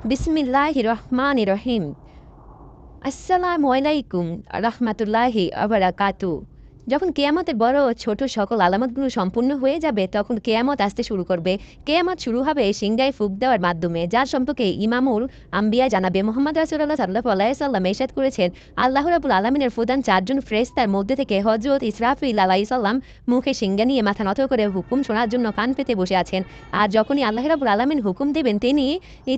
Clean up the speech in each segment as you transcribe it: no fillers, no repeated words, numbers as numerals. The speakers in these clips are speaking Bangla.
বিসমিল্লাহির রহমানির রহিম। আসসালামু আলাইকুম রাহমাতুল্লাহি ওয়া বারাকাতুহু। যখন কিয়ামতের বড় ও ছোট সকল আলামতগুলো সম্পূর্ণ হয়ে যাবে, তখন কিয়ামত আসতে শুরু করবে। কিয়ামত শুরু হবে সিংহায় ফুঁক দেওয়ার মাধ্যমে, যার সম্পর্কে ইমামুল আম্বিয়া জানাবে। মুহাম্মদ রাসূলুল্লাহ সাল্লাল্লাহু আলাইহি সাল্লাম ইরশাদ করেছেন, আল্লাহ রাব্বুল আলামিনের প্রধান ৪ জন ফেরেশতার মধ্যে থেকে হযরত ইসরাফিল আলাইহিস সালাম মুখে সিংহা নিয়ে মাথা নত করে হুকুম শোনার জন্য কান পেতে বসে আছেন। আর যখনই আল্লাহ রাব্বুল আলামিন হুকুম দিবেন, তিনি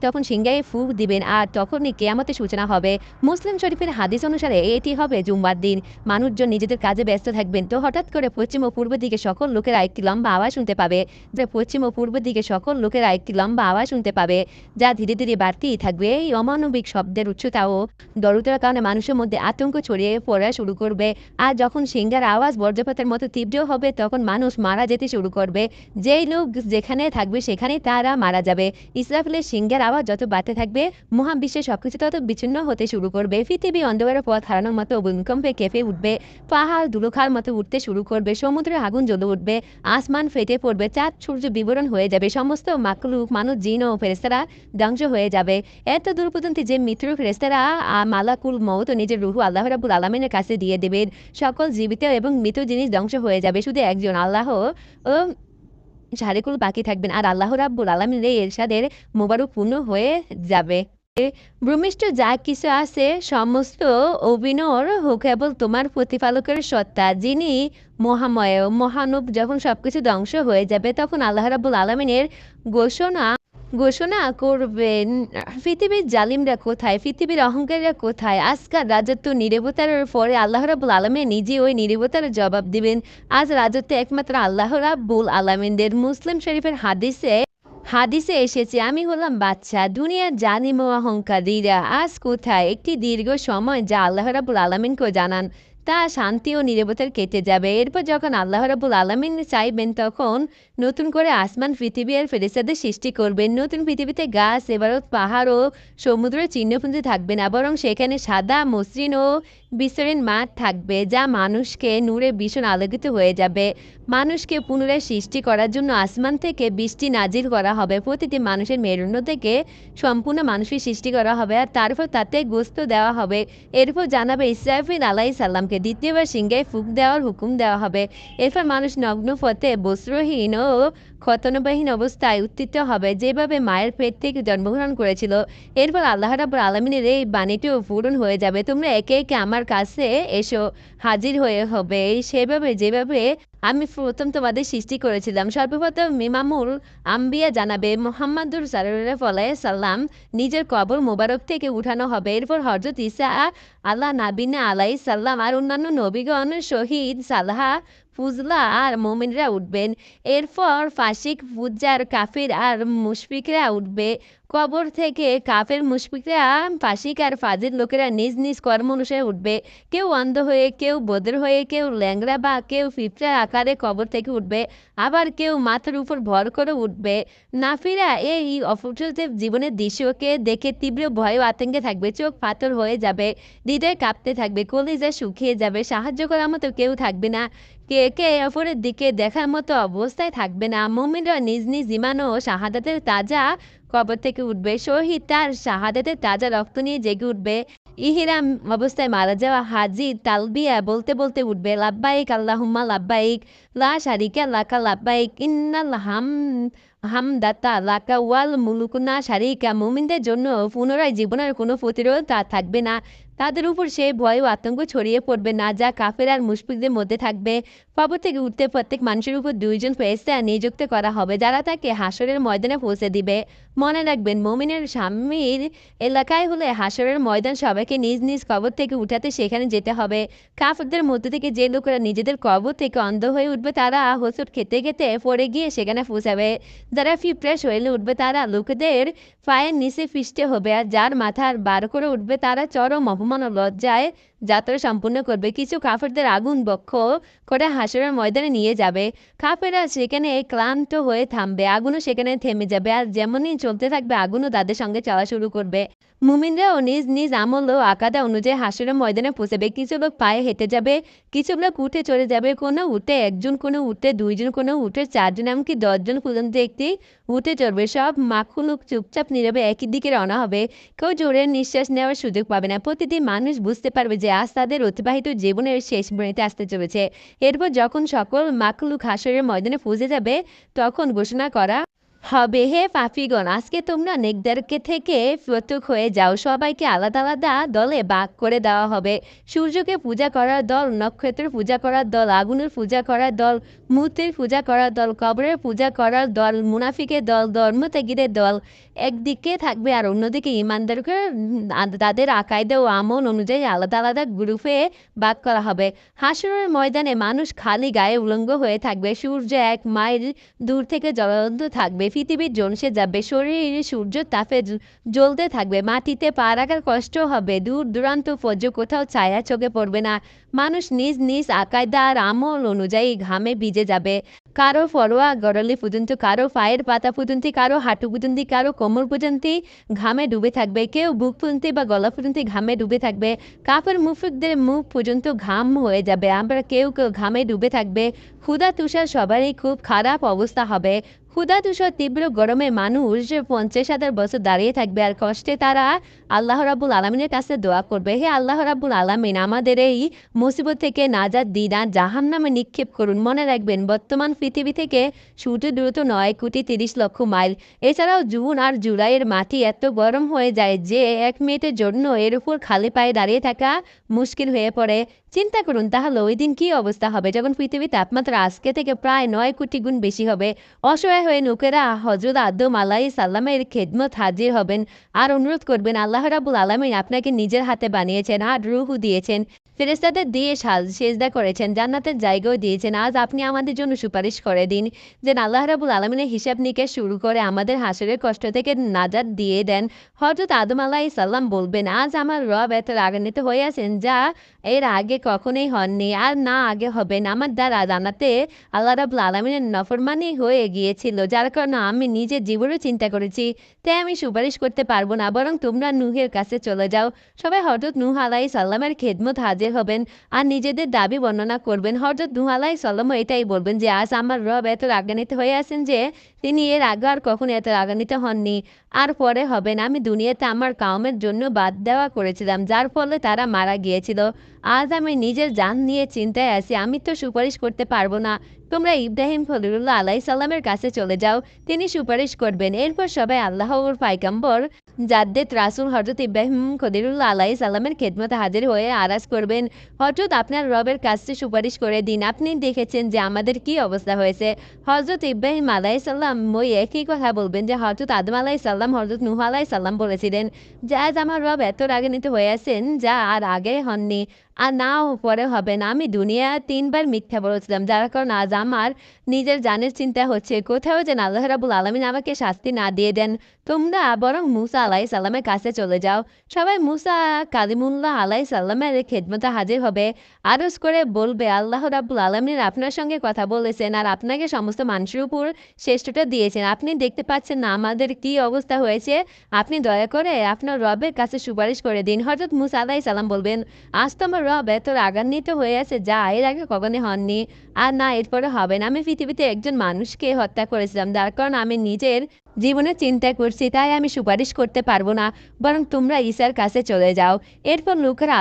তখন সিংহায় ফুঁক দিবেন, আর তখনই কিয়ামতের সূচনা হবে। মুসলিম শরীফের হাদিস অনুসারে এটি হবে জুম্মার দিন। মানুষজন নিজেদের কাজে ব্যস্ত থাকবেন, তো হঠাৎ করে পশ্চিম ও পূর্ব দিকে সকল লোকেরা একটি লম্বা আওয়াজ শুনতে পাবে। যে পশ্চিম ও পূর্ব দিকে সকল লোকেরা একটি লম্বা আওয়াজ শুনতে পাবে, যা ধীরে ধীরে বাড়তেই থাকবে। এই অমানবিক শব্দের উচ্চতা ও দরুতার কারণে মানুষের মধ্যে আতঙ্ক ছড়িয়ে পড়া শুরু করবে। আর যখন সিংহার আওয়াজ বজ্রপাতের মতো তীব্র হবে, তখন মানুষ মারা যেতে শুরু করবে। যেই লোক যেখানে থাকবে সেখানেই তারা মারা যাবে। ইসরাফিলের সিংহের আওয়াজ যত বাড়তে থাকবে, মহাবিশ্বের সবকিছু তত বিচ্ছিন্ন হতে শুরু করবে। পৃথিবী অন্ধকারের পথ হারানোর মতো ভূমিকম্পে কেঁপে উঠবে। পাহাড় ধুলোখার মতো উঠতে শুরু করবে। সমুদ্রে আগুন জ্বলে উঠবে। আসমান ফেটে পড়বে। চাঁদ সূর্য বিবরণ হয়ে যাবে। সমস্ত মাকলুক, মানুষ, জিন ও ফেরেশতারা ধ্বংস হয়ে যাবে। এত দূর পর্যন্ত যে মৃত্যুর ফেরেশতারা মালাকুল মউত নিজের রূহ আল্লাহ রাব্বুল আলামিনের কাছে দিয়ে দেবেন। সকল জীবিত এবং মৃত জিনিস ধ্বংস হয়ে যাবে। শুধু একজন আল্লাহ ও শারিকুল বাকি থাকবেন, আর আল্লাহ রাব্বুল আলামিনের এই ইরশাদের মোবারক পূর্ণ হয়ে যাবে। ভূমিষ্ঠ যা কিছু আছে সমস্ত অভিনর কেবল তোমার প্রতিপালকের সত্তা, যিনি মহাময় ও মহানুব। যখন সবকিছু ধ্বংস হয়ে যাবে, তখন আল্লাহ রাব্বুল আলামিনের ঘোষণা ঘোষণা করবেন, পৃথিবীর জালিমরা কোথায়, পৃথিবীর অহংকারীরা কোথায়। আজকাল রাজত্ব নীরবতার পরে আল্লাহ রাব্বুল আলামিন নিজে ওই নীরবতার জবাব দিবেন। আজ রাজত্ব একমাত্র আল্লাহ রাব্বুল আলামিনদের। মুসলিম শরীফের হাদিসে এসেছে, আমি হলাম বাদশা, দুনিয়ার জালিম ও অহংকারীরা আজ কোথায়। একটি দীর্ঘ সময় যা আল্লাহ রাব্বুল আলামিনকেও জানান, তা শান্তি ও নীরবতার কেটে যাবে। এরপর যখন আল্লাহ রাব্বুল আলামিন চাইবেন, তখন নতুন করে আসমান, পৃথিবী আর ফেরেশতাদের সৃষ্টি করবেন। নতুন পৃথিবীতে গাছ, এবারত, পাহাড় ও সমুদ্রের চিহ্নপুঞ্জ থাকবে না, বরং সেখানে সাদা মসৃণ ও বিস্তৃণ মাঠ থাকবে, যা মানুষকে নূরে ভীষণ আলোকিত হয়ে যাবে। মানুষকে পুনরায় সৃষ্টি করার জন্য আসমান থেকে বৃষ্টি নাজিল করা হবে। প্রতিটি মানুষের মেরুদণ্ড থেকে সম্পূর্ণ মানুষের সৃষ্টি করা হবে, আর তারপর তাতে গোস্ত দেওয়া হবে। এরপর জানাবে ইসরাফিল আলাইহিস সালামকে দ্বিতীয়বার সিংহায় ফুঁক দেওয়ার হুকুম দেওয়া হবে। এরপর মানুষ নগ্ন পথে বস্ত্রহীন ও খতনবাহীন অবস্থায় উত্থিত হবে, যেভাবে মায়ের পেট থেকে জন্মগ্রহণ করেছিল। এরপর আল্লাহ রাব্বুল আলামিনের এই বাণীটিও পূরণ হয়ে যাবে, তোমরা একে একে আমার কাছে এসো, হাজির হয়ে হবে সেভাবে যেভাবে আমি প্রথম তোমাদের সৃষ্টি করেছিলাম। সর্বপ্রথম ইমামুল আম্বিয়া জানাবে, মুহাম্মাদুর সাল্লাল্লাহু আলাইহি সাল্লাম নিজের কবর মোবারক থেকে উঠানো হবে। এরপর হযরত ঈসা আল্লাহ নাবিনা আলাইহিস সালাম আর অন্যান্য নবীগণ, শহীদ, সালাহা, ফুজলা আর মুমিনরা উঠবেন। এরপর ফাসিক, ফুজ্জার, কাফির আর মুশফিকরা উঠবে। কবর থেকে কাফের, মুশফিকরা, ফাসিক আর ফাজিল লোকেরা নিজ নিজ কর্ম অনুসারে উঠবে। কেউ অন্ধ হয়ে, কেউ বধির হয়ে, কেউ ল্যাংড়া বা কেউ পিঁপড়ার আকারে কবর থেকে উঠবে। আবার কেউ মাথার উপর ভর করে উঠবে। নাফিরা এই অপরিচিত জীবনের দৃশ্যকে দেখে তীব্র ভয় ও আতঙ্কে থাকবে। চোখ পাথর হয়ে যাবে, হৃদয় কাঁপতে থাকবে, কলিজা শুকিয়ে যাবে। সাহায্য করার মতো কেউ থাকবে না, কে অপরের দিকে দেখার মতো অবস্থায় থাকবে না। মুমিনরা নিজ নিজ ঈমান ও শাহাদাতের তাজা কবর থেকে উঠবে। শহীদ তার শাহাদাতের তাজা রক্ত নিয়ে জেগে উঠবে। ইহরাম অবস্থায় মারা যাওয়া হাজি তালবিয়া বলতে বলতে উঠবে, লাব্বাইক আল্লাহুম্মা লাব্বাইক, লা শারিকা লাকা লাব্বাইক, ইন্নাল হামদাতা লাকা ওয়াল মুলুকু লা শারিকা। মুমিনদের জন্য পুনরায় জীবনের কোনো প্রতিরোধ থাকবে না। তাদের উপর সে ভয় ও আতঙ্ক ছড়িয়ে পড়বে না, যা কাফের আর মুশফিকদের মধ্যে থাকবে। কবর থেকে উঠতে প্রত্যেক মানুষের উপর 2 জন ফেরেশতা নিযুক্ত করা হবে, যারা তাকে হাসরের ময়দানে পৌঁছে দিবে। মনে রাখবেন, মুমিনের স্বামীর এলাকায় হলে হাসরের ময়দান সবাইকে নিজ নিজ কবর থেকে উঠাতে সেখানে যেতে হবে। কাফেরদের মধ্য থেকে যে লোকেরা নিজেদের কবর থেকে অন্ধ হয়ে উঠবে, তারা হোঁচট খেতে খেতে পড়ে গিয়ে সেখানে পৌঁছাবে। যারা পিঁপড়া শরীরে উঠবে, তারা লোকেদের পায়ের নিচে পিষ্টে হবে, আর যার মাথার বার করে উঠবে, তারা চরম অপমান ও লজ্জায় যাত্রা সম্পূর্ণ করবে। কিছু কাফেরদের আগুন বক্ষ করে হাসরের ময়দানে নিয়ে যাবে। কাফেররা সেখানে ক্লান্ত হয়ে থামবে, আগুনও সেখানে থেমে যাবে। আর যেমনই চলতে থাকবে আগুনও তাদের সঙ্গে চলা শুরু করবে। মুমিনরাও নিজ নিজ আমল ও আকাদা অনুযায়ী হাসরের ময়দানে পৌঁছাবে। কিছু লোক পায়ে হেঁটে যাবে, কিছু লোক উঠে চলে যাবে, কোনো উঠে একজন, কোনো উঠে দুইজন, কোনো উঠে চারজন, এমনকি 10 জন পর্যন্ত একটি উঠে চড়বে। সব মাখলুক চুপচাপ নীরবে একই দিকে রওনা হবে। কেউ জোরে নিঃশ্বাস নেওয়ার সুযোগ পাবে না। প্রতিটি মানুষ বুঝতে পারবে যে আজ তাদের অতিবাহিত জীবনের শেষ বনিতে আসতে চলেছে। এরপর যখন সকল মাখলুক হাসরের ময়দানে পৌঁছে যাবে, তখন ঘোষণা করা হবে, হে পাপীগণ, আজকে তোমরা নেকদেরকে থেকে পৃথক হয়ে যাও। সবাইকে আলাদা আলাদা দলে ভাগ করে দেওয়া হবে। সূর্যকে পূজা করার দল, নক্ষত্রের পূজা করার দল, আগুনের পূজা করার দল, মূর্তির পূজা করার দল, কবরের পূজা করার দল, মুনাফিকের দল, ধর্মত্যাগীদের দল একদিকে থাকবে, আর অন্যদিকে ইমানদারকে তাদের আকাইদা ও আমল অনুযায়ী আলাদা আলাদা গ্রুপে ভাগ করা হবে। হাসরের ময়দানে মানুষ খালি গায়ে উলঙ্গ হয়ে থাকবে। সূর্য 1 মাইল দূর থেকে জ্বলন্ত থাকবে। পৃথিবী ঝলসে যাবে, শরীর সূর্য তাপে জ্বলতে থাকবে। মাটিতে পা রাখার কষ্ট হবে। দূর দূরান্ত পর্যন্ত কোথাও ছায়া চোখে পড়বে না। মানুষ নিজ নিজ আকায়দা আর আমল অনুযায়ী ঘামে ভিজে যাবে। কারো ফরোয়া গড়ালি পর্যন্ত, কারো পায়ের পাতা পর্যন্ত, কারো হাঁটু পর্যন্ত, কারো কোমর পর্যন্ত ঘামে ডুবে থাকবে। কেউ বুক পর্যন্ত বা গলা পর্যন্ত ঘামে ডুবে থাকবে। কাফের মুফরিকদের মুখ পর্যন্ত ঘাম হয়ে যাবে। আমরা কেউ কেউ ঘামে ডুবে থাকবে। ক্ষুধা তুষার সবারই খুব খারাপ অবস্থা হবে। ক্ষুধা তুষার তীব্র গরমে মানুষ 50,000 বছর দাঁড়িয়ে থাকবে, আর কষ্টে তারা আল্লাহ রাব্বুল আলামিনের কাছে দোয়া করবে, হে আল্লাহ রাব্বুল আলামিন, আমাদের এই মুসিবত থেকে নাজাত দিন আর জাহান্নামে নিক্ষেপ করুন। মনে রাখবেন, বর্তমান পৃথিবী থেকে সূর্য দূরত্ব 9,30,00,000 মাইল। এছাড়াও জুন আর জুলাইয়ের মাটি এত গরম হয়ে যায় যে 1 মিনিটের জন্য এর উপর খালি পায়ে দাঁড়িয়ে থাকা মুশকিল হয়ে পড়ে। চিন্তা করুন তাহলে ওই দিন কী অবস্থা হবে, যখন পৃথিবীর তাপমাত্রা আজকে থেকে প্রায় 9 কোটি গুণ বেশি হবে। অসহায় হয়ে লোকেরা হযরত আদম আলাইহিস সালামের খেদমত হাজির হবেন আর অনুরোধ করবেন, আল্লাহ রাব্বুল আলামিন আপনাকে নিজের হাতে বানিয়েছেন আর রূহ দিয়েছেন, ফেরেশতাদের দিয়ে সেজদা করেছেন, জান্নাতের জায়গাও দিয়েছেন। আজ আপনি আমাদের জন্য সুপারিশ করে দিন যেন আল্লাহ রাব্বুল আলামিনের হিসাব নিকাশ শুরু করে আমাদের হাসরের কষ্ট থেকে নাজাত দিয়ে দেন। হযরত আদম আলাইহিস সালাম বলবেন, আজ আমার রব এত রাগান্বিত হয়ে আছেন যা এর আগে কখনোই হননি আর না আগে হবেন। আমার দ্বারা জান্নাতে আল্লাহ রাব্বুল আলামিনের নাফরমানি হয়ে গিয়েছিল, যার কারণে আমি নিজের জীবনেও চিন্তা করেছি, তাই আমি সুপারিশ করতে পারবো না, বরং তোমরা নূহের কাছে চলে যাও। সবাই হযরত নূহ আলাইহিস সালামের খেদমত হাজির হবেন আর নিজেদের দাবি বর্ণনা করবেন। হযরত নূহ আলাইহিস সালামও এটাই বলবেন যে আজ আমার রব এত রাগান্বিত হয়ে আছেন যে তিনি এর আগে আর কখনো এত রাগান্বিত হননি আর পরে হবেন। আমি দুনিয়াতে আমার কাউমের জন্য বাদ দেওয়া করেছিলাম, যার ফলে তারা মারা গিয়েছিল। আজ আমি নিজের জান নিয়ে চিন্তায় আছি, আমি তো সুপারিশ করতে পারবো না। তোমরা ইব্রাহিম খলিলুল্লাহ আলাইহিস সালামের কাছে চলে যাও, তিনি সুপারিশ করবেন। এরপর সবাই আল্লাহর পয়গম্বর জাদ্দেদ রাসূল হযরত ইব্রাহিম খলিলুল্লাহ আলাইহিস সালামের খেদমতে হাজির হয়ে আরাজ করবেন, হযরত আপনার রবের কাছে সুপারিশ করে দিন। আপনি দেখেছেন যে আমাদের কি অবস্থা হয়েছে। হযরত ইব্রাহিম আলাইহিস সালাম ওই একই কথা বলবেন যে হযরত আদম আলাইহিস সালাম, হযরত নূহ আলাইহিস সালাম বলেছিলেন যে আজ আমার রব এত রাগান্বিত হয়ে আছেন যা আর আগে হননি আর নাও পরে হবে না। আমি দুনিয়া 3 বার মিথ্যা বলেছিলাম, যার কারণে আজ আমার নিজের জানের চিন্তা হচ্ছে, কোথাও যেন আল্লাহ রাব্বুল আলামিন আমাকে শাস্তি না দিয়ে দেন। তোমরা বরং মূসা আলাইহিস সালামের কাছে চলে যাও। সবাই মূসা কালিমুল্লাহ আলাইহিস সালামের খেদমতে হাজির হবে, আরজ করে বলবে, আল্লাহ রাব্বুল আলামিন আপনার সঙ্গে কথা বলেছেন আর আপনাকে সমস্ত মানুষের উপর শ্রেষ্ঠতা দিয়েছেন। আপনি দেখতে পাচ্ছেন না আমাদের কি অবস্থা হয়েছে, আপনি দয়া করে আপনার রবের কাছে সুপারিশ করে দিন। হযরত মূসা আলাইহিস সালাম বলবেন, আজ তো আমার রব এত রাগান্বিত হয়ে আছে যা এর আগে কখনোই হননি আর না এরপরে হবেন। আমি পৃথিবীতে একজন মানুষকে হত্যা করেছিলাম, যার কারণ আমি নিজের জীবনে চিন্তা করছি, তাই আমি সুপারিশ করতে পারবো না, বরং তোমরা ঈসার কাছে চলে যাও। এরপর লোকেরা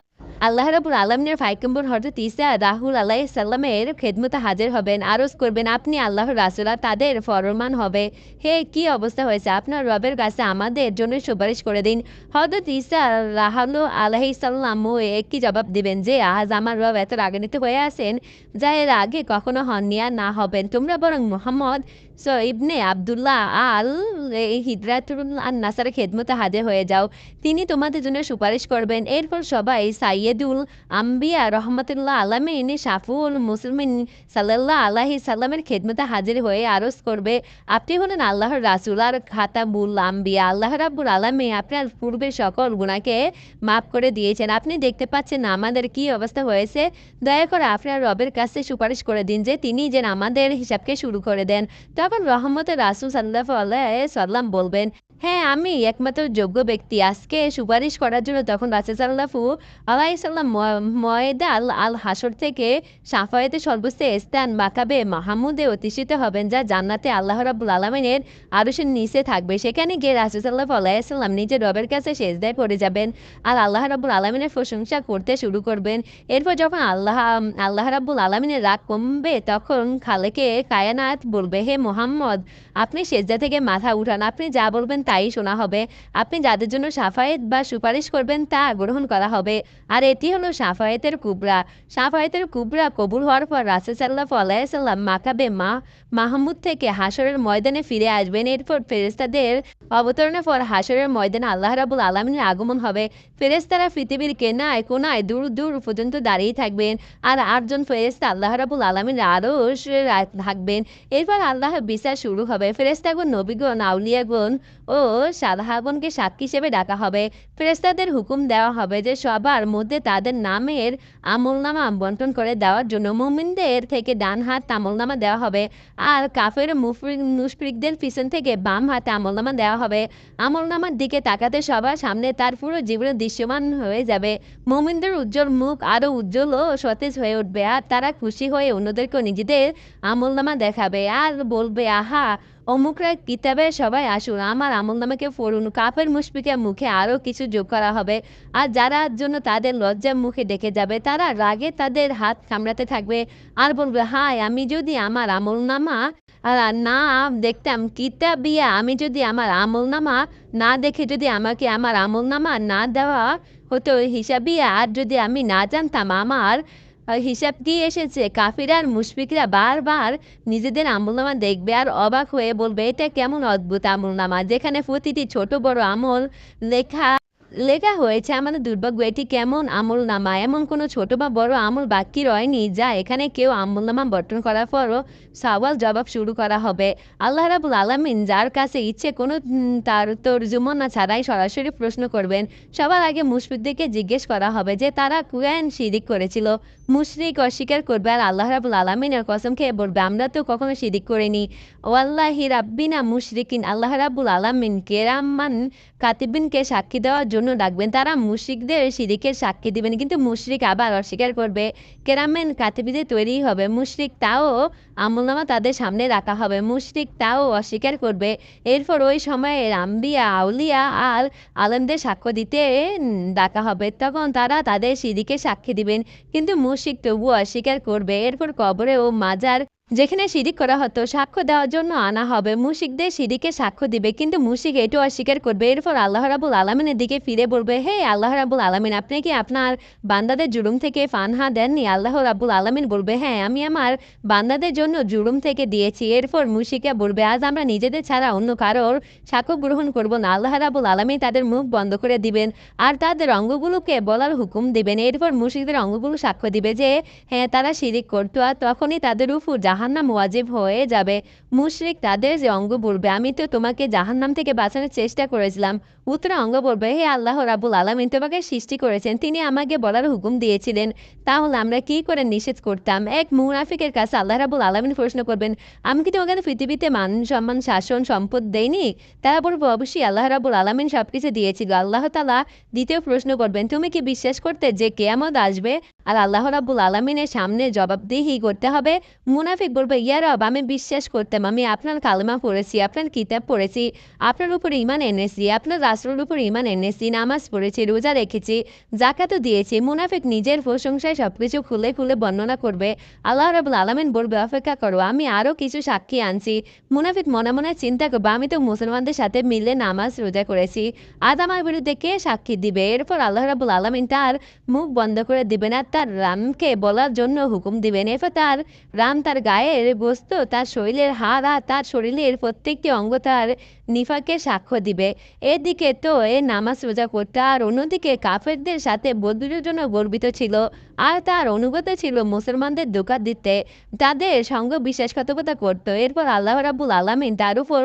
আল্লাহ রাব্বুল আলামিনের পয়গম্বর হযরত ঈসা রাহুল আলাইহিস সালামের খেদমতে হাজির হবেন, আরজ করবেন, আপনি আল্লাহর রাসূল আর তাদের ফরমান হবে, হে কি অবস্থা হয়েছে, আপনার রবের কাছে আমাদের জন্য সুপারিশ করে দিন। হযরত ঈসা রাহুল আলাইহিস সালামও একই জবাব দিবেন যে আজ আমার রব এত রাগান্বিত হয়ে আছেন যা এর আগে কখনো হননি আর না হবেন। তোমরা বরং মুহাম্মদ ইবনে আব্দুল্লাহ আল হিজরাতুল আন নাসারের খেদমতে হাজির হয়ে যাও, তিনি তোমাদের জন্য সুপারিশ করবেন। এরপর সবাই সাইয়েদুল আম্বিয়া রহমতুল্লাহ আলামিন শাফুল মুসলিমিন সাল্লাল্লাহু আলাইহি সাল্লামের খেদমতে হাজির হয়ে আরজ করবে, আপনি হলেন আল্লাহর রাসূল আর খাতামুল আম্বিয়া। আল্লাহ রাব্বুল আলামিন আপনার পূর্বের সকল গুনাহকে মাফ করে দিয়েছেন। আপনি দেখতে পাচ্ছেন না আমাদের কি অবস্থা হয়েছে? দয়া করে আপনার রবের কাছে সুপারিশ করে দিন যে তিনি যেন আমাদের হিসাবকে শুরু করে দেন। তখন রহমতের রাসূল সাল্লাল্লাহু আলাইহি সাল্লাম বলবেন, হ্যাঁ আমি একমাত্র যোগ্য ব্যক্তি আজকে সুপারিশ করার জন্য। তখন রাসূল সাল্লাল্লাহু আলাইহি সাল্লাম ময়দান আল হাসর থেকে শাফায়েতের সর্বোচ্চ স্থান মাকাবে মাহমুদে অধিষ্ঠিত হবেন, যা জান্নাতে আল্লাহ রাব্বুল আলামিনের আরশের নিচে থাকবে। সেখানে গিয়ে রাসূল সাল্লাল্লাহু আলাইহি সাল্লাম নিজের রবের কাছে সেজদায় পড়ে যাবেন আর আল্লাহ রাব্বুল আলামিনের প্রশংসা করতে শুরু করবেন। এরপর যখন আল্লাহ রাব্বুল আলামিনের রাগ কমবে তখন খালেকে কায়নাত বলবে, হে মুহাম্মদ, আপনি সেজদা থেকে মাথা উঠান, আপনি যা বলবেন তাই শোনা হবে। আপনি যাদের জন্য শাফায়েত বা সুপারিশ করবেন তা গ্রহণ করা হবে। আর এটি হলো শাফায়েতের কুবরা। শাফায়েতের কুবরা কবুল হওয়ার পর রাসূল সাল্লাল্লাহু আলাইহি সাল্লাম মাকাবে মাহমুদ থেকে হাসরের ময়দানে ফিরে আসবেন। এরপর ফেরেশতাদের অবতরণের পর হাসরের ময়দানে আল্লাহ রাব্বুল আলামিনের আগমন হবে। ফেরেশতারা পৃথিবীর কোনায় কোনায় দূর দূর পর্যন্ত দাঁড়িয়ে থাকবেন আর ৮ জন ফেরেশতা আল্লাহ রাব্বুল আলামিনের আরশে থাকবেন। এরপর আল্লাহর বিচার শুরু হবে। ফেরেশতাগণ, নবীগণ, আউলিয়াগণ ও সাহাবাগণকে সাক্ষী হিসেবে ডাকা হবে। ফেরেশতাদের হুকুম দেওয়া হবে যে সবার মধ্যে তাদের নামের আমলনামা বন্টন করে দেওয়ার জন্য। মুমিনদের থেকে ডান হাত আমলনামা দেওয়া হবে আর কাফের মুশরিকদের পিছন থেকে বাম হাতে আমলনামা দেওয়া হবে। আমলনামার দিকে তাকাতে সবার সামনে তার পুরো জীবন দৃশ্যমান হয়ে যাবে। মুমিনদের উজ্জ্বল মুখ আরো উজ্জ্বল ও সতেজ হয়ে উঠবে আর তারা খুশি হয়ে অন্যদেরকে নিজেদের আমলনামা দেখাবে আর বলবে, আহা অমুকরা কিতাবে সবাই আসুন, আমার আমলনামাকে পড়ুন। কাফের মুশরিকের মুখে আরও কিছু যোগ করা হবে আর যারা জন্য তাদের লজ্জা মুখে ডেকে যাবে তারা রাগে তাদের হাত কামড়াতে থাকবে আর বলবে, হায় আমি যদি আমার আমলনামা না দেখতাম, কিতাবিয়া, আমি যদি আমার আমলনামা না দেখে যদি আমাকে আমার আমলনামা না দেওয়া হতো হিসাবিয়া, আর যদি আমি না জানতাম আমার হিসাব কি এসেছে। কাফিরা আর মুশরিকরা বারবার নিজেদের আমলনামা দেখবে আর অবাক হয়ে বলবে, এটা কেমন অদ্ভুত আমলনামা যেখানে প্রতিটি ছোট বড় আমল লেখা লেখা হয়েছে। আমাদের দুর্ভাগ্য, এটি কেমন আমলনামা? এমন কোনো ছোট বা বড় আমল বাকি রয়নি যা এখানে কেউ আমলনামা বন্টন করার পরও সওয়াল জবাব শুরু করা হবে। আল্লাহ রাব্বুল আলামিন যার কাছে ইচ্ছে কোনো তার তর্জুমা ছাড়াই সরাসরি প্রশ্ন করবেন। সবার আগে মুশরিকদেরকে জিজ্ঞেস করা হবে যে তারা কোন শিরিক করেছিল। মুশরিক অস্বীকার করবে আর আল্লাহ রাব্বুল আলামিনের কসম খেয়ে বলবে, আমরা তো কখনো শিরিক করিনি। ওয়াল্লাহি রাব্বিনা মুশরিকিন। আল্লাহ রাব্বুল আলামিন কেরামান কাতিবিনকে সাক্ষী দেওয়ার জন্য ডাকবেন। তারা মুশরিকদের শিরিকের সাক্ষী দিবেন, কিন্তু মুশরিক আবার অস্বীকার করবে। কেরামেন কাতিবিদের তৈরি হবে। মুশরিক তাও আমলনামা তাদের সামনে রাখা হবে, মুশরিক তাও অস্বীকার করবে। এরপর ওই সময়ে আম্বিয়া, আউলিয়া আর আলেমদের সাক্ষ্য দিতে ডাকা হবে। তখন তারা তাদের শিরিকের সাক্ষী দিবেন, কিন্তু মুশরিক তবুও অস্বীকার করবে। এরপর কবরে ও মাজার যেখানে শিরিক করা হতো সাক্ষ্য দেওয়ার জন্য আনা হবে। মুশরিকদের শিরিকে সাক্ষ্য দিবে, কিন্তু মুশরিক এটাও অস্বীকার করবে। এরপর আল্লাহ রাব্বুল আলামিনের দিকে ফিরে বলবে, হে আল্লাহ রাব্বুল আলামিন, আপনি কি আপনার বান্দাদের জুলুম থেকে ফানহা দেননি? আল্লাহ রাব্বুল আলামিন বলবে, হ্যাঁ আমি আমার বান্দাদের জন্য জুলুম থেকে দিয়েছি। এরপর মুশরিকরা বলবে, আজ আমরা নিজেদের ছাড়া অন্য কারোর সাক্ষ্য গ্রহণ করব না। আল্লাহ রাব্বুল আলামিন তাদের মুখ বন্ধ করে দিবেন আর তাদের অঙ্গগুলোকে বলার হুকুম দিবেন। এরপর মুশরিকদের অঙ্গগুলো সাক্ষ্য দিবে যে হ্যাঁ তারা শিরিক করতো আর তখনই তাদের উপর জাহান্নাম ওয়াজিব হয়ে যাবে। মুশরিক তাদের যে অঙ্গ বলবে, আমি তো তোমাকে জাহান্নাম থেকে বাঁচানোর চেষ্টা করেছিলাম। উত্তরে অঙ্গ বলবে, হে আল্লাহ রাব্বুল আলামিন, তোমাকে সৃষ্টি করেছেন, তিনি আমাকে বলার হুকুম দিয়েছিলেন, তাহলে আমরা কি করে নিষেধ করতাম? এক মুনাফিকের কাছে আল্লাহ রাব্বুল আলামিন প্রশ্ন করবেন, আমি কি তোমাকে পৃথিবীতে মান সম্মান শাসন সম্পদ দেইনি? তারা বলবো, অবশ্যই আল্লাহ রাব্বুল আলামিন সবকিছু দিয়েছিল। আল্লাহ তাআলা দ্বিতীয় প্রশ্ন করবেন, তুমি কি বিশ্বাস করতে যে কিয়ামত আসবে আর আল্লাহ রাব্বুল আলামিনের সামনে জবাবদিহি করতে হবে? মুনাফিক বলবে, ইয়া রব, আমি বিশ্বাস করতাম, আমি আপনার কালেমা পড়েছি, আপনার কিতাব পড়েছি, আপনার উপর ঈমান এনেছি, আপনার রাসূলের উপর ঈমান এনেছি, নামাজ পড়েছি, রোজা রেখেছি, যাকাতও দিয়েছি। মুনাফিক নিজের প্রশংসায় সবকিছু খুলে খুলে বর্ণনা করবে। আল্লাহ রাব্বুল আলামিন বলবে, অপেক্ষা করো, আমি আরও কিছু সাক্ষী আনছি। মুনাফিক মনে মনে চিন্তা করবো, আমি তো মুসলমানদের সাথে মিলে নামাজ রোজা করেছি, আজ আমার বিরুদ্ধে কে সাক্ষী দিবে? এরপর আল্লাহ রাব্বুল আলামিন তার মুখ বন্ধ করে দিবেন আর তার রামকে বলার জন্য হুকুম দিবেন। এরপর তার রাম তার গায়ের বস্তু, তার শরীরের হাড় আর তার শরীরের প্রত্যেকটি অঙ্গ তার নিফাকে সাক্ষ্য দিবে। এদিকে তো এ নামাজ রোজা করতে, আর অন্যদিকে কাফেরদের সাথে বদরের জন্য গর্বিত ছিল, আর তার অনুগত ছিল মুসলমানদের ধোঁকা দিতে, তাদের সঙ্গ বিশ্বাসঘাতকতা করত। এরপর আল্লাহ রাব্বুল আলামিন তার উপর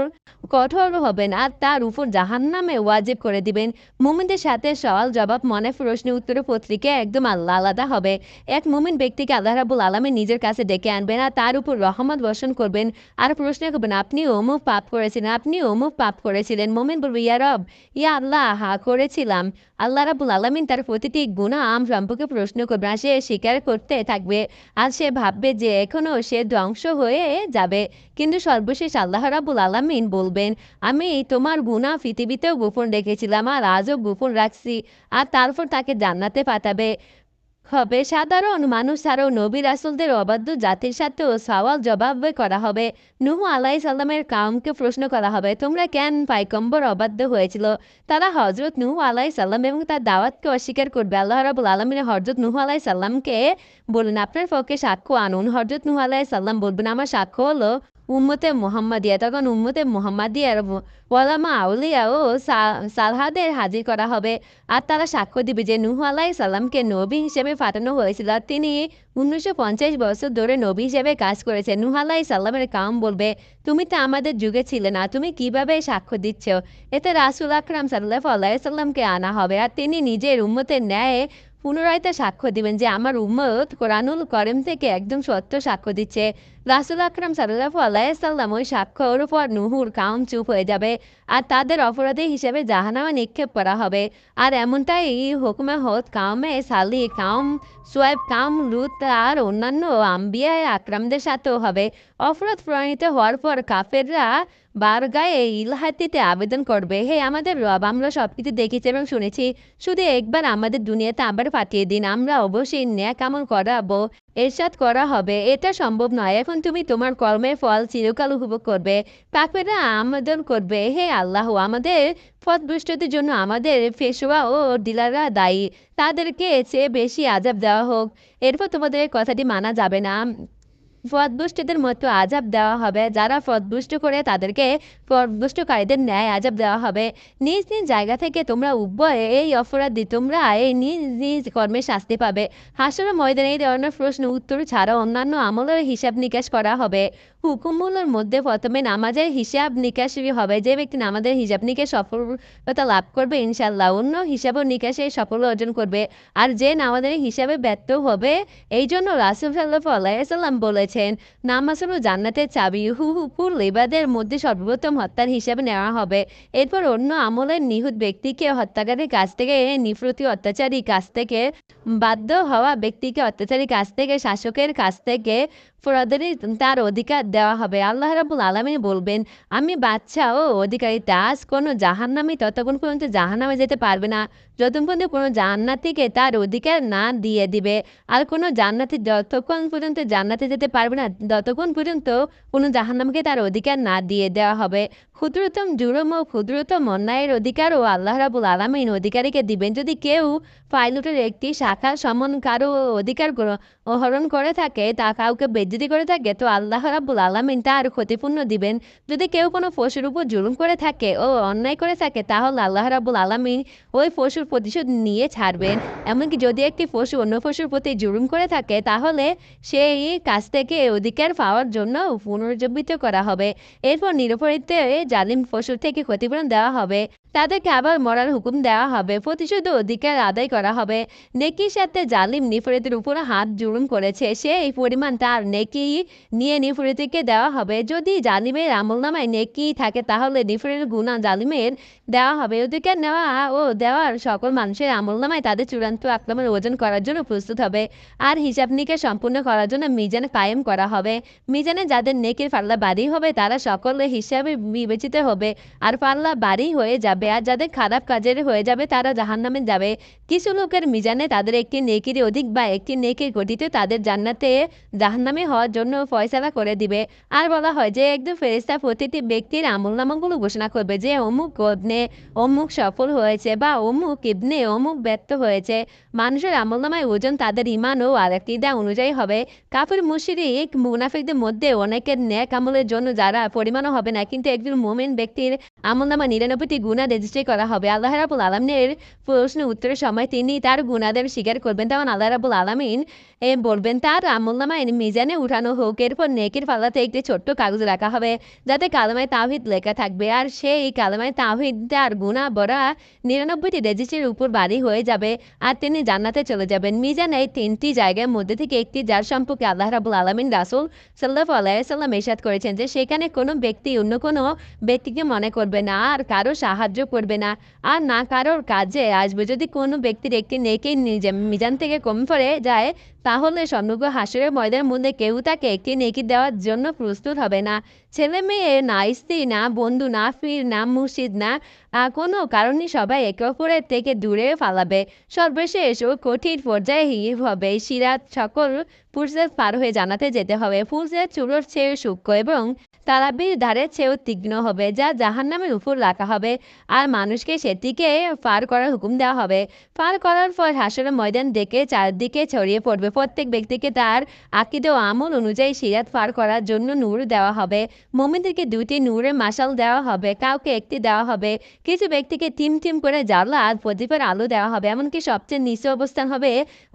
কঠোর হবেন আর তার উপর জাহান্নামে ওয়াজিব করে দিবেন। মুমিনদের সাথে সওয়াল জবাব মনে প্রশ্ন উত্তরের পত্রিকা একদম আলাদা হবে। এক মুমিন ব্যক্তিকে আল্লাহ রাব্বুল আলামিন নিজের কাছে ডেকে আনবেন আর তার উপর রহমত বর্ষণ করবেন আর প্রশ্ন করবেন, আপনি অমুক পাপ করেছিলেন, আপনি অমুক পাপ করেছিলেন। মুমিন বলবে, ইয়া রব, ইয়া আল্লাহ, হা করেছিলাম। আল্লাহ রাব্বুল আলামিন তার প্রতিটি গুনাহ সম্পর্কে প্রশ্ন করবেন আর সে স্বীকার করতে থাকবে আর সে ভাববে যে এখনও সে ধ্বংস হয়ে যাবে। কিন্তু সর্বশেষ আল্লাহ রাব্বুল আলামিন বলবেন, আমি তোমার গুনাহ পৃথিবীতেও গোপন রেখেছিলাম আর আজও গোপন রাখছি, আর তারপর তাকে জান্নাতে পাঠাবে হবে। সাধারণ মানুষ ছাড়াও নবী রাসূলদের অবাধ্য জাতির সাথেও সওয়াল জবাব করা হবে। নূহ আলাইহিস সালামের কাউমকে প্রশ্ন করা হবে, তোমরা কেন পয়গম্বর অবাধ্য হয়েছিল? তারা হযরত নূহ আলাইহিস সালাম এবং তার দাওয়াতকে অস্বীকার করবে। আল্লাহ রাব্বুল আলামিন হযরত নূহ আলাইহিস সালামকে বললেন, আপনার পক্ষে সাক্ষ্য আনুন। হযরত নূহ আলাইহিস সালাম বলবেন, আমার সাক্ষ্য হলো উম্মতে মুহাম্মাদিয়া। তখন উম্মতে মুহাম্মাদিয়ার ওলামা আউলিয়া ও সালহাদের হাজির করা হবে আর তারা সাক্ষ্য দিবে যে নূহ আলাইহিস সালামকে নবী হিসেবে পাঠানো হয়েছিল। তিনি 1950 বছর ধরে নবী হিসেবে কাজ করেছেন। নূহ আলাইহিস সালামের কাউম বলবে, তুমি তো আমাদের যুগে ছিলে না, তুমি কিভাবে সাক্ষ্য দিচ্ছ? এতে রাসূল আকরাম সাল্লাল্লাহু আলাইহি সাল্লামকে আনা হবে আর তিনি নিজের উম্মতের ন্যায় পুনরায় তা সাক্ষ্য দিবেন যে আমার উম্মত কোরআনুল কারীম থেকে একদম সত্য সাক্ষ্য দিচ্ছে। রাসূল আকরাম সাল্লাল্লাহু আলাইহি সাল্লাম ওই সাক্ষ্যর উপর নূহুর কাউম চুপ হয়ে যাবে আর তাদের অপরাধী হিসেবে জাহান্নামে নিক্ষেপ করা হবে। আর এমনটাই হুকমে হদ কাউমে সালিহ, কাউম শুআয়ব, কাউম লূত আর অন্যান্য আম্বিয়া আকরামদের সাথেও হবে। অপরাধ প্রমাণিত হওয়ার পর কাফেররা বারগায়ে ইলহাতিতে আবেদন করবে, হে আমাদের রব, আমরা সবকিছু দেখেছি এবং শুনেছি, শুধু একবার আমাদের দুনিয়াতে আবার পাঠিয়ে দিন, আমরা অবশ্যই ন্যাক আমল করাবো। এরশাদ করা হবে, এটা সম্ভব নয়, এখন তুমি তোমার কর্মের ফল চিরকাল উপভোগ করবে। কাফেররা আবেদন করবে, হে আল্লাহ, আমাদের পথভ্রষ্টদের জন্য আমাদের পেশোয়া ও ডিলাররা দায়ী, তাদেরকে চেয়ে বেশি আযাব দেওয়া হোক। এরপর তোমাদের কথাটি মানা যাবে না, পথভ্রষ্টদের মতো আযাব দেওয়া হবে। যারা পথভ্রষ্ট করে তাদেরকে পথভ্রষ্টকারীদের ন্যায় আযাব দেওয়া হবে। নিজ নিজ জায়গা থেকে তোমরা উভয়ে এই অপরাধী, তোমরা এই নিজ নিজ কর্মের শাস্তি পাবে। হাসরের ময়দানে এই ধরনের প্রশ্ন উত্তর ছাড়াও অন্যান্য আমলের হিসাব নিকাশ করা হবে। হুকুমগুলোর মধ্যে প্রথমে নামাজের হিসাব নিকাশই হবে। যে ব্যক্তি নামাজের হিসাব নিকাশ সফলতা লাভ করবে ইনশাআল্লাহ অন্য হিসাব ও নিকাশে সাফল্য অর্জন করবে। আর যে নামাজের হিসাবে ব্যর্থ হবে, এই জন্য রাসূল সাল্লাল্লাহু আলাইহি ওয়াসাল্লাম বলেছেন, নামাজ হলো জান্নাতের চাবি। হুকুল ইবাদের মধ্যে সর্বপ্রথম হত্যার হিসাবে নেওয়া হবে। এরপর অন্য আমলের নিহুত ব্যক্তিকে হত্যাকারীর কাছ থেকে, নিফরতি অত্যাচারী কাছ থেকে, বাধ্য হওয়া ব্যক্তিকে অত্যাচারী কাছ থেকে, শাসকের কাছ থেকে ফরাদারি তার অধিকার দেওয়া হবে। আল্লাহ রাব্বুল আলামিন বলবেন, আমি বাদশা ও অধিকারিতা, আজ কোনো জাহান্নামী ততক্ষণ পর্যন্ত জাহান্নামে যেতে পারবে না যতক্ষণ পর্যন্ত কোনো জান্নাতীকে তার অধিকার না দিয়ে দিবে, আর কোনো জান্নাতি যতক্ষণ পর্যন্ত জান্নাতে যেতে পারবে না ততক্ষণ পর্যন্ত কোনো জাহান্নামকে তার অধিকার না দিয়ে দেওয়া হবে। ক্ষুদ্রতম জুরম ও ক্ষুদ্রতম অন্যায়ের অধিকারও আল্লাহ রাব্বুল আলামিন অধিকারীকে দিবেন। যদি কেউ পাইলটের একটি শাখা সমন কারো অধিকার হরণ করে থাকে, তা কাউকে বেজ্জতি করে থাকে, তো আল্লাহ রাব্বুল আলামিন তার ক্ষতিপূর্ণ দিবেন। যদি কেউ কোনো পশুর উপর জুলুম করে থাকে ও অন্যায় করে থাকে, তাহলে আল্লাহ রাব্বুল আলামিন ওই পশুর প্রতিশোধ নিয়ে ছাড়বেন। এমনকি যদি একটি পশু অন্য পশুর প্রতি জুলুম করে থাকে, তাহলে সেই কাছ থেকে অধিকার পাওয়ার জন্য পুনর্জীবিত করা হবে। এরপর নিরপরাধ জালিম পশুর থেকে ক্ষতিপূরণ দেওয়া হবে, তাদেরকে আবার মরার হুকুম দেওয়া হবে, প্রতিশোধ অধিকার আদায় করা হবে। নেকির সাথে জালিম নিফরতের উপর হাত জুলুম করেছে, সেই পরিমাণ তার নেকি নিয়ে নিফরতিকে দেওয়া হবে। যদি জালিমের আমলনামায় নেকি থাকে, তাহলে নিফরের গুনাহ জালিমের দেওয়া হবে। অধিকার নেওয়া ও দেওয়ার সকল মানুষের আমলনামায় তাদের চূড়ান্ত আক্রমণের ওজন করার জন্য প্রস্তুত হবে। আর হিসাব নিকাশ সম্পূর্ণ করার জন্য মিজান কায়েম করা হবে। মিজানে যাদের নেকির পাল্লা বাড়ি হবে, তারা সকলের হিসাবে বিবেচিত হবে আর পাল্লা বাড়ি হয়ে যাবে। যাবে, আর যাদের খারাপ কাজের হয়ে যাবে তারা জাহান্নামে যাবে। কিছু লোকের মিজানে তাদের একটি নেকির অধিক বা একটি নেকির গতিতে তাদের জান্নাতে জাহান্নামে হওয়ার জন্য ফয়সালা করে দিবে। আর বলা হয় যে একজন ফেরেশতা প্রতিটি ব্যক্তির আমলনামাগুলো ঘোষণা করবে যে অমুক ইবনে অমুক সফল হয়েছে বা অমুক ইবনে অমুক ব্যর্থ হয়েছে। মানুষের আমলনামায় ওজন তাদের ঈমান ও আকীদা অনুযায়ী হবে। কাফির মুশরিক মুনাফিকদের মধ্যে অনেকের নেক আমলের জন্য যারা পরিমাণও হবে না, কিন্তু একজন মুমিন ব্যক্তির আমলনামা 99টি গুনাহ রেজিস্ট্রি করা হবে। আল্লাহ রাব্বুল আলামিনের প্রশ্ন উত্তরের সময় তিনি তার গুনাহদের স্বীকার করবেন, তখন আল্লাহ রাব্বুল আলামিন বলবেন তার আমলনামায় মিজানে উঠানো হোক। এরপর নেকির পাল্লাতে একটি ছোট্ট কাগজ রাখা হবে যাতে কালেমায়ে তাওহীদ লেখা থাকবে, আর সেই কালেমায়ে তাওহীদ তার গুনাহ ভরা 99টি রেজিস্ট্রির উপর ভারী হয়ে যাবে আর তিনি জান্নাতে চলে যাবেন। মিজান এই 3টি জায়গার মধ্যে থেকে একটি, যার সম্পর্কে আল্লাহ রাব্বুল আলামিন রাসূল সাল্লাল্লাহু আলাইহি ওয়াসাল্লাম ইরশাদ করেছেন যে সেখানে কোনো ব্যক্তি অন্য কোনো ব্যক্তিকে মনে করবে না আর কারো সাহায্য করবে না আর না কারোর কাজে আসবে। যদি কোনো ব্যক্তির একটি নেকি মিজান থেকে কম পড়ে যায় তাহলে সমগ্র হাসরের ময়দানের মধ্যে কেউ তাকে একটি নেকি দেওয়ার জন্য প্রস্তুত হবে না। ছেলে মেয়ে না, স্ত্রী না, বন্ধু না, পীর না, মুর্শিদ না, কোনো কারণে সবাই একে অপরের থেকে দূরে ফালাবে। সর্বশেষ ও কঠিন পর্যায়ে হবে সিরাত। সকল ফুরসত পার হয়ে জান্নাতে যেতে হবে। ফুরসত চূড়োর চেয়ে সূক্ষ্ম এবং তারাবির ধারের চেয়েও তীক্ষ্ণ হবে, যা জাহান্নামের উপর রাখা হবে আর মানুষকে সেটিকে পার করার হুকুম দেওয়া হবে। পার করার পর হাসরের ময়দান দেখে চারদিকে ছড়িয়ে পড়বে। প্রত্যেক ব্যক্তিকে তার আকীদা ও আমল অনুযায়ী সিরাত পার করার জন্য নূর দেওয়া হবে। মুমিনদেরকে 2টি নূরের মাশাল দেওয়া হবে, কাউকে একটি দেওয়া হবে। কিছু ব্যক্তিকে টিম টিম করে জ্বালা আর প্রদীপের আলো দেওয়া হবে। এমনকি সবচেয়ে নিচু অবস্থান হবে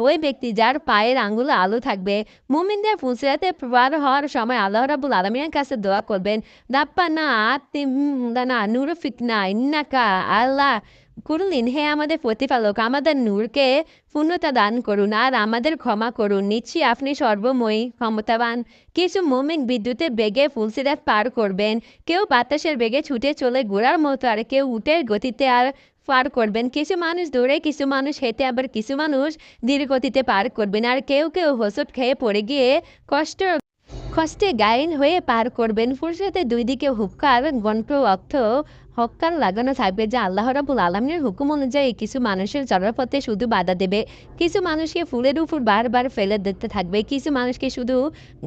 ওই ব্যক্তি যার পায়ের আঙ্গুলে আলো থাকবে। মুমিনদের ফুলসিরাতে পার হওয়ার সময় আল্লাহ রাব্বুল আলামিনের কাছে দোয়া করবেন, রাব্বানা আতিমনা নূর ফিকনা ইন্নাকা আল্লাহ করলেন, হে আমাদের প্রতিপালক, আমাদের নূরকে পূর্ণতা দান করুন আর আমাদের ক্ষমা করুন, নিশ্চয়ই আপনি সর্বময়ী ক্ষমতাবান। কিছু মুমিন বিদ্যুতের বেগে ফুলসিরাত পার করবেন, কেউ বাতাসের বেগে ছুটে চলে ঘোড়ার মতো, আর কেউ উটের গতিতে আর পার করবেন। কিছু মানুষ দৌড়ে, কিছু মানুষ হেঁটে, আবার কিছু মানুষ ধীর গতিতে পার করবেন, আর কেউ কেউ হোঁচট খেয়ে পড়ে গিয়ে কষ্টে গায়েন হয়ে পার করবেন। ফুরসতের 2 দিকে হুক্কার গন্ঠ অর্থ হক্কার লাগানো থাকবে, যা আল্লাহ রাব্বুল আলামিনের হুকুম অনুযায়ী কিছু মানুষের চলার পথে শুধু বাধা দেবে। কিছু মানুষকে ফুলের উপর বারবার ফেলে দিতে থাকবে, কিছু মানুষকে শুধু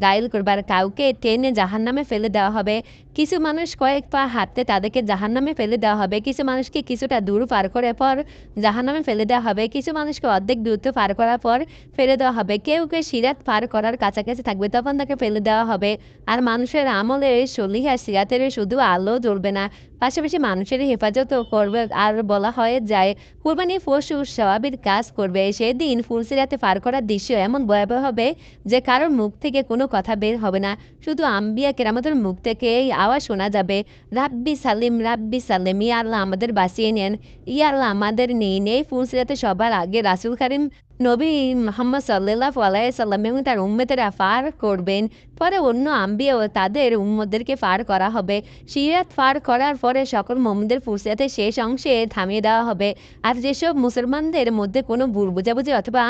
গায়েল করবে, আর কাউকে টেনে জাহান্নামে ফেলে দেওয়া হবে। কিছু মানুষ কয়েক পা হাঁটতে তাদেরকে জাহান্নামে ফেলে দেওয়া হবে। কিছু মানুষকে কিছুটা দূর পার করার পর জাহান্নামে ফেলে দেওয়া হবে। কিছু মানুষকে অর্ধেক দূরত্ব পার করার পর ফেলে দেওয়া হবে। কেউ কেউ সিরাত পার করার কাছাকাছি থাকবে, তখন তাকে ফেলে দেওয়া হবে। আর মানুষের আমলের সলিহা সিরাতের শুধু আলো জ্বলবে না, পাশাপাশি মানুষের হেফাজতও করবে। আর বলা হয় যায় কুরবানি পশু সওয়াবের কাজ করবে। সেদিন ফুলসিরাতে পার করার দৃশ্য এমন ভয়াবহ হবে যে কারোর মুখ থেকে কোনো কথা বের হবে না, শুধু আম্বিয়া কেরামতের মুখ থেকে এই আওয়াজ শোনা যাবে, রাব্বি সালিম রাব্বি সালিম, ইয়া আল্লাহ আমাদের বাঁচিয়ে নেন, ইয়া আল্লাহ আমাদের নিয়ে নেই। ফুলসিরাতে সবার আগে রাসূল কারীম নবী মুহাম্মদ সাল্লাল্লাহু আলাইহি সাল্লাম এবং তার উম্মতেরা পার করবেন, পরে অন্য আম্বিয়া ও তাদের উম্মতদেরকে পার করা হবে। সিরাত পার করার পরে সকল মুমিনদের ফুরসিরাতের শেষ অংশে থামিয়ে দেওয়া হবে। আর যেসব মুসলমানদের মধ্যে কোনো ভুল বোঝাবুঝি অথবা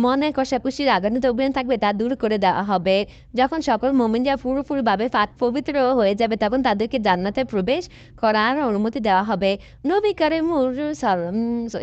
মনে কষাকষির রাগান্বিত অভিযান থাকবে তা দূর করে দেওয়া হবে। যখন সকল মুমিনরা পুরোপুরিভাবে পবিত্র হয়ে যাবে তখন তাদেরকে জান্নাতে প্রবেশ করার অনুমতি দেওয়া হবে। নবী কারীমুর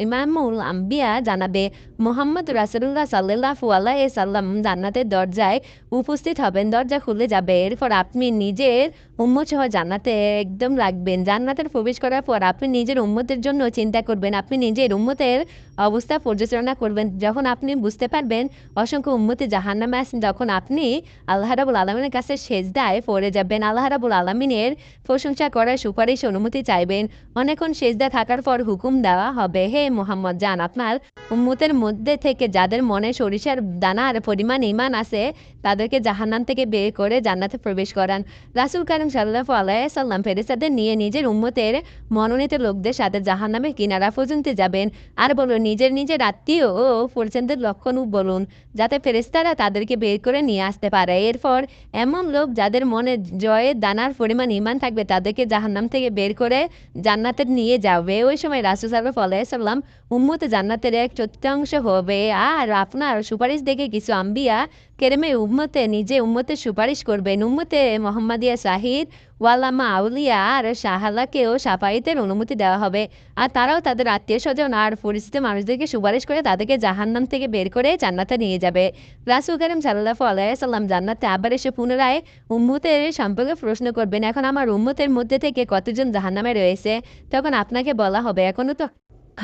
ইমামুল আম্বিয়া জানাবে, মুহাম্মদ রাসূলুল্লাহ সাল্লাল্লাহু আলাইহি সাল্লাম জান্নাতের দরজায় উপস্থিত হবেন, দরজা খুলে যাবে। এরপর আপনি নিজের উম্মত সহ জান্নাতে একদম রাখবেন। জান্নাতের প্রবেশ করার পর আপনি নিজের উম্মতের জন্য চিন্তা করবেন, আপনি নিজের উম্মতের অবস্থা পর্যালোচনা করবেন। যখন আপনি বুঝতে পারবেন অসংখ্য উম্মতি জাহান্নামে আছেন, তখন আপনি আল্লাহ রাব্বুল আলামিনের কাছে সেজদায় পড়ে যাবেন, আল্লাহ রাব্বুল আলামিনের প্রশংসা করার সুপারিশ অনুমতি চাইবেন। অনেকক্ষণ সেজদা থাকার পর হুকুম দেওয়া হবে, হে মুহাম্মদ যান, আপনার উম্মতের মধ্যে থেকে যাদের মনে সরিষার দানার পরিমাণ ঈমান আছে তাদেরকে জাহান্নাম থেকে বের করে জান্নাতে প্রবেশ করান। রাসূল কারীম সাল্লাল্লাহু আলাইহি সাল্লাম ফেরেশতাদের নিয়ে নিজের উম্মতের মনোনীত লোকদের সাথে জাহান্নামের কিনারা পর্যন্ত যাবেন আর বলুন, নিজের নিজের আত্মীয় ও পরিজনদের লক্ষণ বলুন যাতে ফেরেশতারা তাদেরকে বের করে নিয়ে আসতে পারে। এরপর এমন লোক যাদের মনে জয়ের দানার পরিমাণ ঈমান থাকবে তাদেরকে জাহান্নাম থেকে বের করে জান্নাতে নিয়ে যাবে। ওই সময় রাসূল সাল্লাল্লাহু আলাইহি সাল্লাম উম্মতে জান্নাতের এক চতুর্থাংশ হবে। আর আপনার সুপারিশ দেখে কিছু আম্বিয়া কেরেমে উম্মতে নিজে উম্মতের সুপারিশ করবেন। উম্মতে মুহাম্মাদিয়া শাহিদ ওয়ালামা আউলিয়া আর সাহালাকেও সাফায়েতের অনুমতি দেওয়া হবে, আর তারাও তাদের আত্মীয়-স্বজন আর পরিচিত মানুষদেরকে সুপারিশ করে তাদেরকে জাহান্নাম থেকে বের করে জান্নাতে নিয়ে যাবে। রাসূল কারীম সাল্লাল্লাহু আলাইহি ওয়াসাল্লাম জান্নাতে আবার এসে পুনরায় উম্মতের সম্পর্কে প্রশ্ন করবেন, এখন আমার উম্মতের মধ্যে থেকে কতজন জাহান্নামে রয়েছে? তখন আপনাকে বলা হবে, এখনো তো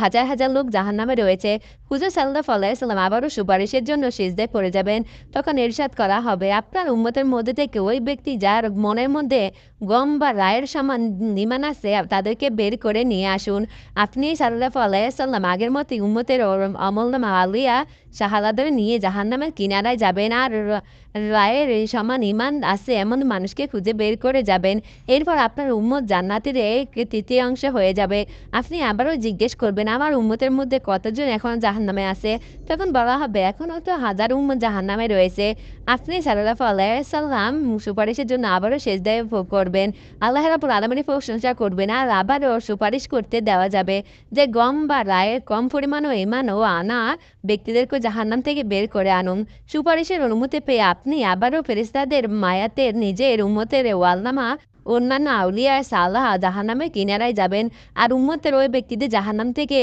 হাজার হাজার লোক জাহান্নামে রয়েছে। হুজুর সাল্লাল্লাহু আলাইহি ওয়াসাল্লাম আবারও সুপারিশের জন্য সিজদায় পড়ে যাবেন। তখন ইরশাদ করা হবে, আপনার উম্মতের মধ্যে থেকে ওই ব্যক্তি যার মনের মধ্যে গম বা রায়ের সমান ঈমান আছে তাদেরকে বের করে নিয়ে আসুন। আপনি সাল্লাল্লাহু আলাইহি ওয়াসাল্লাম আগের মতোই উম্মতের আমলনামা আলিয়া শাহাদাদের নিয়ে জাহান্নামের কিনারায় যাবেন আর রায়ের সমান ঈমান আছে এমন মানুষকে খুঁজে বের করে যাবেন। এরপর আপনার উম্মত জান্নাতের এক তৃতীয়াংশ হয়ে যাবে। আপনি আবারও জিজ্ঞেস করবেন, আমার উম্মতের মধ্যে কতজন এখনো জাহান্নামে আছে? তখন বলা হবে, এখনও তো হাজার উম্মত জাহান্নামে রয়েছে। আপনি সাল্লাল্লাহু আলাইহি ওয়াসাল্লাম সুপারিশের জন্য আবারও সিজদায় করবেন, আল্লাহ রাব্বুল আলামিনের প্রশংসা করবেন, আর আবারও সুপারিশ করতে দেওয়া যাবে যে গম বা রায়ের কম পরিমাণও ঈমান ও আনা ব্যক্তিদেরকে জাহান্নাম থেকে বের করে আনুন। সুপারিশের অনুমতি পেয়ে আপনি আবারও ফেরেশতাদের মায়াতের নিজের উম্মতের ওয়ালনামা অন্যান্য আউলিয়া সালাহ জাহান্নামের কিনারায় যাবেন, আর উম্মতের ওই ব্যক্তিদের জাহান্নাম থেকে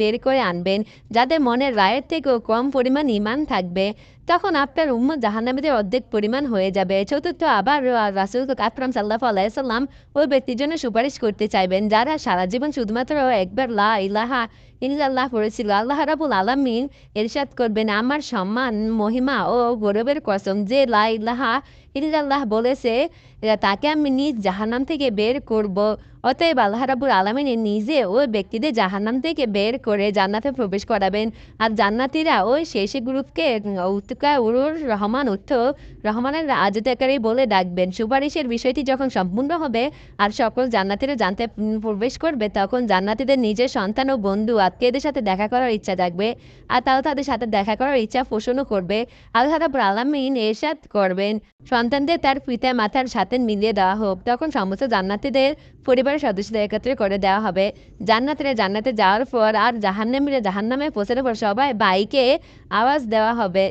বের করে আনবেন যাদের মনের রায়ের থেকেও কম পরিমাণ ঈমান থাকবে। তখন আপনার উম্মত জাহান্নামীদের অর্ধেক পরিমাণ হয়ে যাবে। চতুর্থ, আবার রাসূল আকরাম সাল্লাল্লাহু আলাইহি ওয়াসাল্লাম ওই ব্যক্তির জন্য সুপারিশ করতে চাইবেন যারা সারা জীবন শুধুমাত্র একবার লা ইলাহা ইল্লাল্লাহ পড়েছিল। আল্লাহ রাব্বুল আলামিন ইরশাদ করবেন, আমার সম্মান, মহিমা ও গৌরবের কসম, যে লা ইলাহা ইল্লাল্লাহ বলেছে তাকে আমি নিজ জাহান্নাম থেকে বের করব। অতএব আল্লাহ রাব্বুল আলামিন নিজে ওই ব্যক্তিদের জাহান্নাম থেকে বের করে জান্নাতে প্রবেশ করাবেন, আর জান্নাতীরা ওই শেষ গ্রুপকে উত্তকা উরুর রহমান রহমানের আজতাকারী বলে ডাকবেন। সুপারিশের বিষয়টি যখন সম্পূর্ণ হবে আর সকল জান্নাতীরা জানতে প্রবেশ করবে, তখন জান্নাতীদের নিজের সন্তান ও বন্ধু আত্মীয়দের সাথে দেখা করার ইচ্ছা জাগবে, আর তারা তাদের সাথে দেখা করার ইচ্ছা পোষণও করবে। আল্লাহ রাব্বুল আলামিন ইরশাদ করবেন, সন্তানদের তার পিতা মাতার সাথে মিলিয়ে দেওয়া হোক। তখন সমস্ত জান্নাতীদের পরিবারের সদস্যদের একত্রে করে দেওয়া হবে। জান্নাতীরা জান্নাতে যাওয়ার পর আর জাহান্নামীরা জাহান্নামে পৌঁছানোর পর সবাই বাইকে আওয়াজ দেওয়া হবে,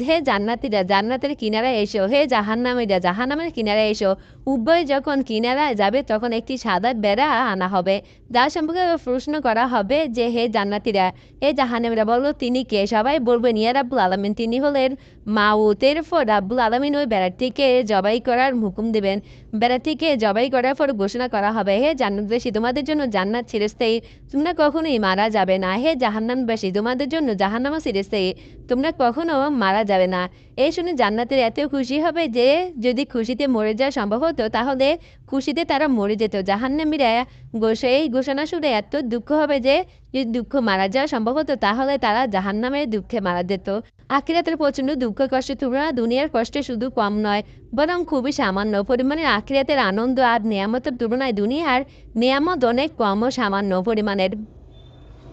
হে জান্নাতীরা জান্নাতের কিনারায় এসো, হে জাহান্নামীরা জাহান্নামের কিনারায় এসো। উভয় যখন কিনারায় যাবে তখন একটি সাদা বেড়া আনা হবে, যার সম্পর্কে প্রশ্ন করা হবে যে, হে জান্নাতীরা, হে জাহান্নামীরা বলো তিনি কে? সবাই বলবেন, ইয়া রাব্বুল আলামিন, তিনি হলেন মাউত। এরপর রাব্বুল আলামিন ওই বেড়াটিকে জবাই করার হুকুম দিবেন। বেড়াটিকে জবাই করার পর ঘোষণা করা হবে, হে জান্নাতবাসী, তোমাদের জন্য জান্নাত চিরস্থায়ী, তোমরা কখনোই মারা যাবে না। হে জাহান্নামবাসী, তোমাদের জন্য জাহান্নাম চিরস্থায়ী, তোমরা কখনো মারা যাবে না। এই শুনে জান্নাতের এত খুশি হবে যে যদি খুশিতে মরে যাওয়া সম্ভব হতো তাহলে খুশিতে তারা মরে যেত। জাহান্নামীরা এই ঘোষণা শুনে এত দুঃখ হবে যে যদি দুঃখ মারা যাওয়া সম্ভব হতো তাহলে তারা জাহান্নামের দুঃখে মারা যেত। আখিরাতের প্রচণ্ড দুঃখ কষ্ট তুলনা দুনিয়ার কষ্টে শুধু কম নয়, বরং খুবই সামান্য পরিমাণের। আখিরাতের আনন্দ আর নেয়ামতের তুলনায় দুনিয়ার নেয়ামত অনেক কম ও সামান্য পরিমাণের।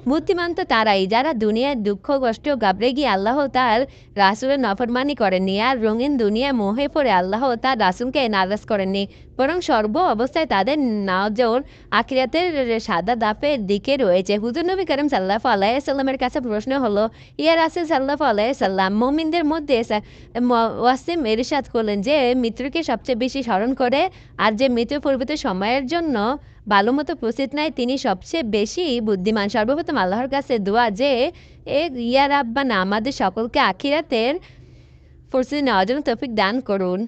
বুদ্ধিমান তো তারাই যারা দুনিয়ার দুঃখ কষ্ট ঘাবড়ে গিয়ে আল্লাহ তার রাসূলের নাফরমানি করেননি, আর রঙিন দুনিয়ায় মোহে পড়ে আল্লাহ তার রাসূলকে নারাজ করেননি, বরং সর্ব অবস্থায় তাদের নজর আখিরাতের সাদা দাপের দিকে রয়েছে। হুজুর নবী করিম সাল্লাল্লাহু আলাইহি ওয়াসাল্লামের কাছে প্রশ্ন হলো, ইয়া রাসূল সাল্লাল্লাহু আলাইহি ওয়াসাল্লাম, মুমিনদের মধ্যে ওয়াসিম ইরশাদ করলেন যে মৃত্যুকে সবচেয়ে বেশি স্মরণ করে আর যে মৃত্যু পূর্ববর্তী সময়ের জন্য ভালো মতো প্রস্তুত নেয় তিনি সবচেয়ে বেশি বুদ্ধিমান। সর্বপ্রথম আল্লাহর কাছে দোয়া যে ইয়া রাব্বানা, আমাদের সকলকে আখিরাতের প্রস্তুতি নেওয়ার জন্য তৌফিক দান করুন।